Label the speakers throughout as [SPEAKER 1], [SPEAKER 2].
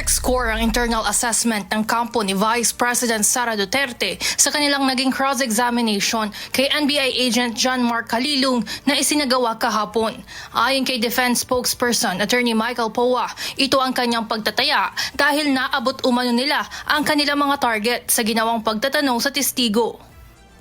[SPEAKER 1] Perfect score ang internal assessment ng kampo ni Vice President Sara Duterte sa kanilang naging cross-examination kay NBI agent John Mark Calilung na isinagawa kahapon. Ayon kay Defense Spokesperson Attorney Michael Poa, ito ang kanyang pagtataya dahil naabot umano nila ang kanilang mga target sa ginawang pagtatanong sa testigo.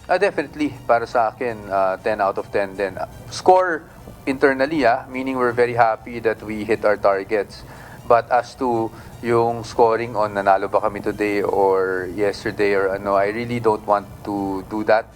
[SPEAKER 2] Definitely, para sa akin, 10 out of 10 din. Score internally, meaning we're very happy that we hit our targets. But as to yung scoring on nanalo ba kami today or yesterday or ano, I really don't want to do that.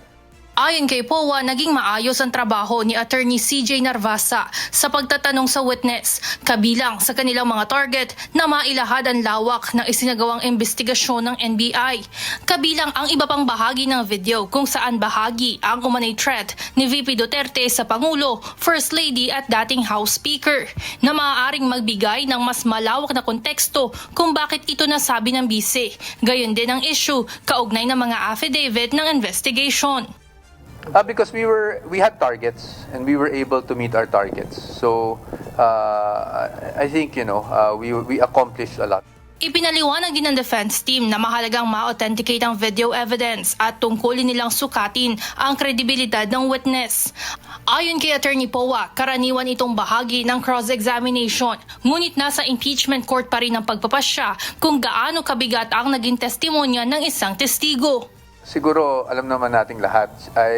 [SPEAKER 1] Ayon kay Poa, naging maayos ang trabaho ni Attorney CJ Narvasa sa pagtatanong sa witness, kabilang sa kanilang mga target na mailahad ang lawak ng isinagawang investigasyon ng NBI. Kabilang ang iba pang bahagi ng video kung saan bahagi ang umanay threat ni VP Duterte sa Pangulo, First Lady at dating House Speaker na maaaring magbigay ng mas malawak na konteksto kung bakit ito nasabi ng bise. Gayon din ang issue kaugnay ng mga affidavit ng investigation.
[SPEAKER 2] Because we had targets and we were able to meet our targets. So I think we accomplished a lot.
[SPEAKER 1] Ipinaliwanag din ng defense team na mahalagang ma-authenticate ang video evidence at tungkulin nilang sukatin ang kredibilidad ng witness. Ayon kay Attorney Poa, karaniwan itong bahagi ng cross-examination, ngunit nasa impeachment court pa rin ang pagpapasya kung gaano kabigat ang naging testimonya ng isang testigo.
[SPEAKER 2] Siguro alam naman nating lahat ay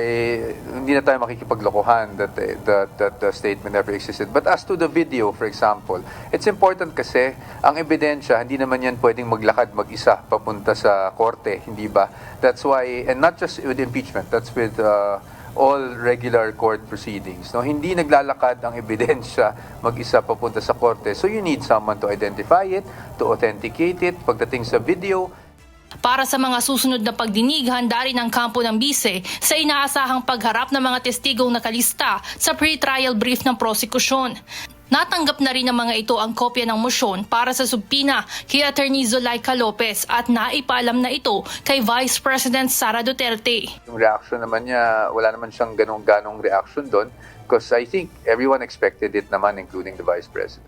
[SPEAKER 2] hindi na tayo makikipaglokohan that the statement never existed. But as to the video, for example, it's important kasi ang ebidensya, hindi naman yan pwedeng maglakad mag-isa papunta sa korte, hindi ba? That's why, and not just with impeachment, that's with all regular court proceedings. No, hindi naglalakad ang ebidensya mag-isa papunta sa korte. So you need someone to identify it, to authenticate it. Pagdating sa video,
[SPEAKER 1] para sa mga susunod na pagdinig, handa rin ang kampo ng bise sa inaasahang pagharap ng mga testigong nakalista sa pre-trial brief ng prosekusyon. Natanggap na rin ng mga ito ang kopya ng mosyon para sa subpina kay Attorney Zulaika Lopez at naipaalam na ito kay Vice President Sara Duterte.
[SPEAKER 2] Yung reaction naman niya, wala naman siyang ganong reaction doon because I think everyone expected it naman, including the Vice President.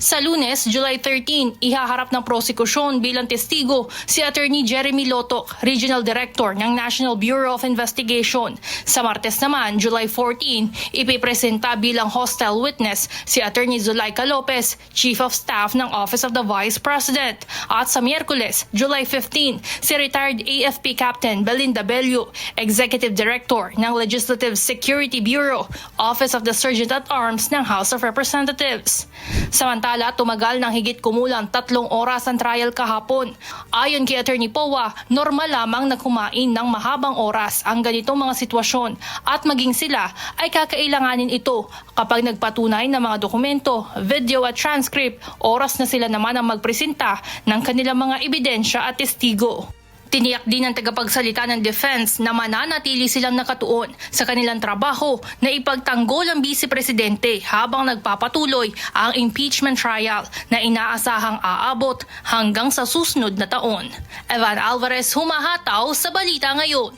[SPEAKER 1] Sa Lunes, July 13, ihaharap ng prosekusyon bilang testigo si Attorney Jeremy Lotoc, Regional Director ng National Bureau of Investigation. Sa Martes naman, July 14, ipipresenta bilang hostile witness si Attorney Zulaika Lopez, Chief of Staff ng Office of the Vice President. At sa Miyerkules, July 15, si retired AFP Captain Belinda Bello, Executive Director ng Legislative Security Bureau, Office of the Sergeant-at-Arms ng House of Representatives. Samantala, tumagal ng higit kumulang 3 oras ang trial kahapon. Ayon kay Attorney Poa, normal lamang na kumain ng mahabang oras ang ganitong mga sitwasyon at maging sila ay kakailanganin ito kapag nagpatunay ng mga dokumento, video at transcript, oras na sila naman ang magpresenta ng kanilang mga ebidensya at testigo. Tiniyak din ng tagapagsalita ng defense na mananatili silang nakatuon sa kanilang trabaho na ipagtanggol ang vice-presidente habang nagpapatuloy ang impeachment trial na inaasahang aabot hanggang sa susunod na taon. Evan Alvarez, humahataw sa Balita Ngayon.